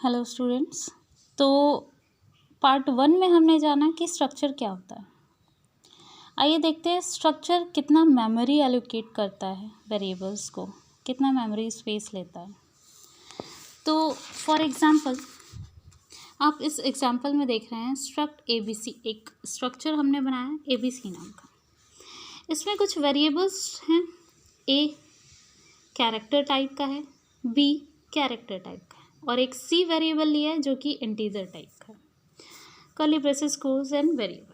Hello students. तो part 1 में हमने जाना कि स्ट्रक्चर क्या होता है। आइए देखते हैं स्ट्रक्चर कितना मेमोरी एलोकेट करता है, वेरिएबल्स को कितना मेमोरी स्पेस लेता है। तो फॉर एग्जांपल आप इस एग्जांपल में देख रहे हैं स्ट्रक्ट ABC, एक स्ट्रक्चर हमने बनाया है ABC नाम का। इसमें कुछ वेरिएबल्स हैं, A कैरेक्टर टाइप का है, B कैरेक्टर टाइप का है और एक C वेरिएबल लिया है जो कि इंटीजर टाइप का है। Curly braces close and variable.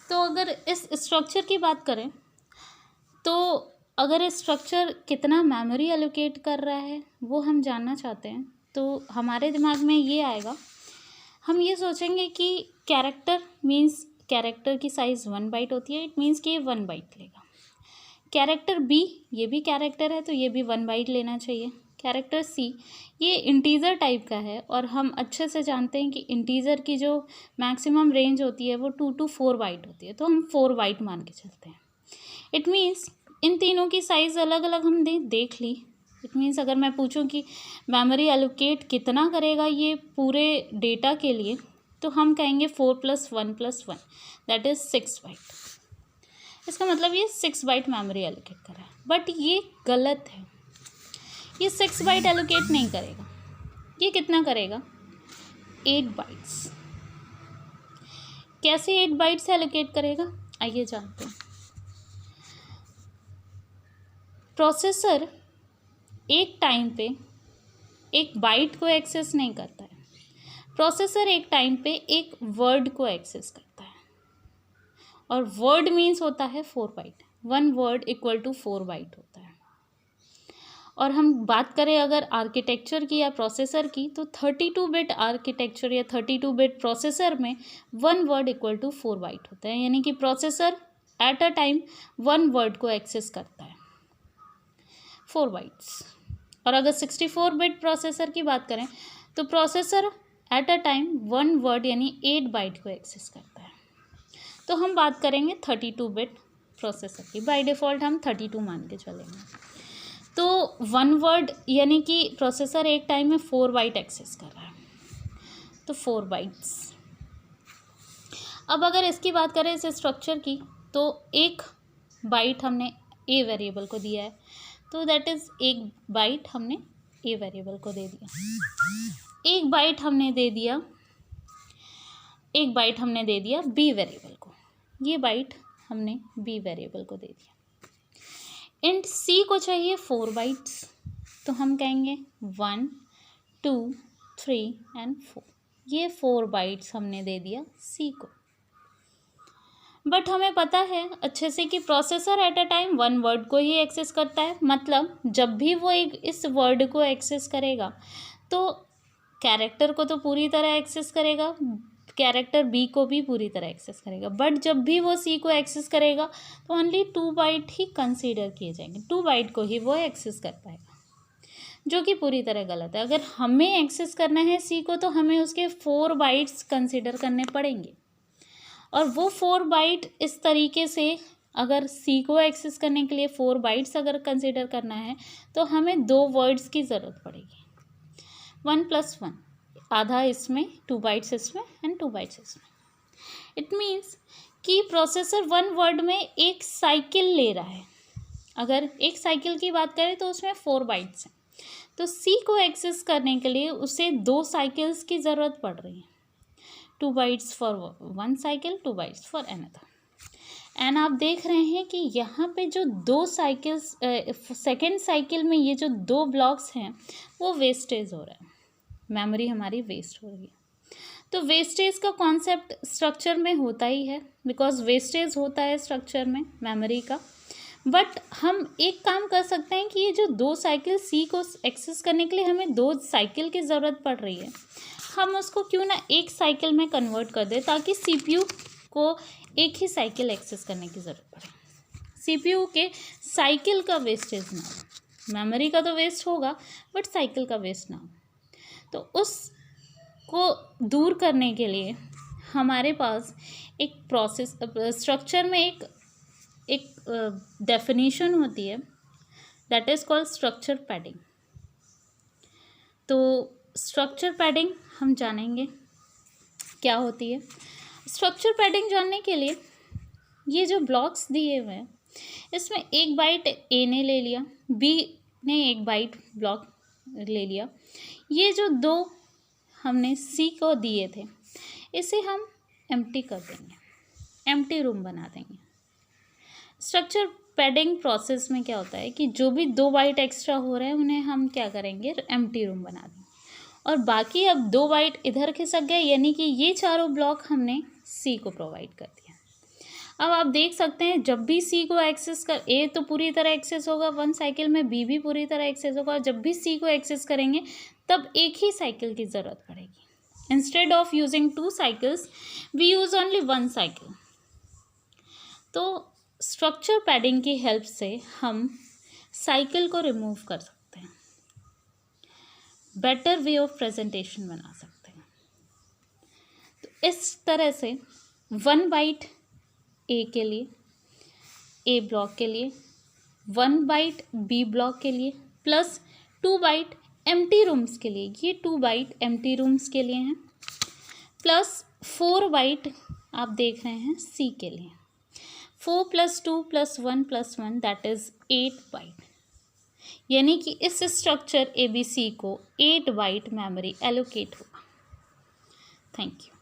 तो अगर इस स्ट्रक्चर की बात करें तो अगर स्ट्रक्चर कितना मेमोरी एलोकेट कर रहा है वो हम जानना चाहते हैं, तो हमारे दिमाग में ये आएगा। हम ये सोचेंगे कि कैरेक्टर मीन्स कैरेक्टर की साइज़ 1 बाइट होती है, इट मीन्स कि ये 1 बाइट लेगा। कैरेक्टर B ये भी कैरेक्टर है तो ये भी 1 बाइट लेना चाहिए। कैरेक्टर C ये इंटीजर टाइप का है और हम अच्छे से जानते हैं कि इंटीजर की जो मैक्सिमम रेंज होती है वो 2 to 4 बाइट होती है, तो हम 4 बाइट मान के चलते हैं। इट मीन्स इन तीनों की साइज़ अलग अलग हम देख ली। इट मीन्स अगर मैं पूछूं कि मेमोरी एलोकेट कितना करेगा ये पूरे डेटा के लिए, तो हम कहेंगे 4 + 1 + 1 दैट इज़ 6 बाइट। इसका मतलब ये 6 बाइट मेमोरी एलोकेट कर रहा है, बट ये गलत है। ये 6 बाइट एलोकेट नहीं करेगा। ये कितना करेगा? 8 बाइट्स। कैसे 8 बाइट्स एलोकेट करेगा, आइए जानते हैं। प्रोसेसर एक टाइम पे एक बाइट को एक्सेस नहीं करता है, प्रोसेसर एक टाइम पे एक वर्ड को एक्सेस करता है और वर्ड मीन्स होता है 4 बाइट। 1 वर्ड = 4 बाइट होता है। और हम बात करें अगर आर्किटेक्चर की या प्रोसेसर की, तो 32 बिट आर्किटेक्चर या 32 बिट प्रोसेसर में 1 वर्ड = 4 बाइट होता है, यानी कि processor at a time 1 word को एक्सेस करता है 4 बाइट्स। और अगर 64 बिट प्रोसेसर की बात करें तो processor at a time 1 word यानी 8 बाइट को एक्सेस करता है। तो हम बात करेंगे 32 बिट प्रोसेसर की। बाय डिफ़ॉल्ट हम 32 मान के चलेंगे। तो 1 वर्ड यानी कि प्रोसेसर एक टाइम में 4 बाइट एक्सेस कर रहा है, तो 4 बाइट्स। अब अगर इसकी बात करें इस स्ट्रक्चर की, तो एक बाइट हमने A वेरिएबल को दिया है, तो दैट इज़ एक बाइट हमने A वेरिएबल को दे दिया। एक बाइट हमने दे दिया B वेरिएबल को। ये बाइट हमने B वेरिएबल को दे दिया। इंट C को चाहिए 4 बाइट्स, तो हम कहेंगे 1 2 3 एंड 4। ये 4 बाइट्स हमने दे दिया C को। बट हमें पता है अच्छे से कि processor at a time 1 word को ही एक्सेस करता है, मतलब जब भी वो इस वर्ड को एक्सेस करेगा तो कैरेक्टर को तो पूरी तरह एक्सेस करेगा, कैरेक्टर B को भी पूरी तरह एक्सेस करेगा, बट जब भी वो C को एक्सेस करेगा तो ओनली 2 बाइट ही कंसीडर किए जाएंगे, 2 बाइट को ही वो एक्सेस कर पाएगा, जो कि पूरी तरह गलत है। अगर हमें एक्सेस करना है C को तो हमें उसके 4 बाइट्स कंसीडर करने पड़ेंगे, और वो 4 बाइट इस तरीके से, अगर C को एक्सेस करने के लिए 4 बाइट्स अगर कंसीडर करना है तो हमें 2 वर्ड्स की ज़रूरत पड़ेगी। 1 + 1, आधा इसमें, 2 बाइट्स इसमें एंड 2 बाइट्स इसमें। इट मीन्स कि प्रोसेसर 1 वर्ड में एक साइकिल ले रहा है। अगर एक साइकिल की बात करें तो उसमें 4 बाइट्स हैं, तो C को एक्सेस करने के लिए उसे 2 साइकिल्स की ज़रूरत पड़ रही है। 2 bytes for 1 cycle, 2 bytes for another. And आप देख रहे हैं कि यहाँ पे जो 2 साइकिल्स, सेकेंड साइकिल में ये जो 2 ब्लॉक्स हैं वो वेस्टेज हो रहा है, मेमोरी हमारी वेस्ट हो रही है। तो वेस्टेज का कॉन्सेप्ट स्ट्रक्चर में होता ही है, बिकॉज वेस्टेज होता है स्ट्रक्चर में मेमोरी का। बट हम एक काम कर सकते हैं कि ये जो 2 साइकिल C को एक्सेस करने के लिए हमें 2 साइकिल की ज़रूरत पड़ रही है, हम उसको क्यों ना एक साइकिल में कन्वर्ट कर दें, ताकि CPU को एक ही साइकिल एक्सेस करने की ज़रूरत पड़े। CPU के साइकिल का वेस्टेज ना हो, मेमोरी का तो वेस्ट होगा बट साइकिल का वेस्ट ना हो। तो उसको दूर करने के लिए हमारे पास एक प्रोसेस स्ट्रक्चर में एक डेफिनेशन होती है, that is called structure padding. तो स्ट्रक्चर पैडिंग हम जानेंगे क्या होती है। स्ट्रक्चर पैडिंग जानने के लिए ये जो ब्लॉक्स दिए हुए हैं इसमें एक बाइट ए ने ले लिया, बी ने एक बाइट ब्लॉक ले लिया, ये जो दो हमने सी को दिए थे इसे हम एम्प्टी कर देंगे, एम्प्टी रूम बना देंगे। स्ट्रक्चर पैडिंग प्रोसेस में क्या होता है कि जो भी दो बाइट एक्स्ट्रा हो रहे हैं उन्हें हम क्या करेंगे, एम्प्टी रूम बना देंगे, और बाकी अब दो बाइट इधर खिसक गए, यानी कि ये चारों ब्लॉक हमने सी को प्रोवाइड कर दिया। अब आप देख सकते हैं जब भी सी को एक्सेस कर, ए तो पूरी तरह एक्सेस होगा वन साइकिल में, बी भी पूरी तरह एक्सेस होगा, और जब भी सी को एक्सेस करेंगे तब एक ही साइकिल की ज़रूरत पड़ेगी। Instead of using 2 cycles we use only 1 cycle. तो स्ट्रक्चर पैडिंग की हेल्प से हम साइकिल को रिमूव कर सकते हैं, बेटर वे ऑफ प्रेजेंटेशन बना सकते हैं। तो इस तरह से 1 बाइट ए के लिए, ए ब्लॉक के लिए, 1 बाइट बी ब्लॉक के लिए, प्लस 2 बाइट एम्प्टी रूम्स के लिए, ये 2 बाइट एम्प्टी रूम्स के लिए हैं, प्लस 4 बाइट आप देख रहे हैं सी के लिए। 4 + 2 + 1 + 1 दैट इज़ 8 बाइट, यानी कि इस स्ट्रक्चर ABC को 8 बाइट मेमोरी एलोकेट होगा। Thank you.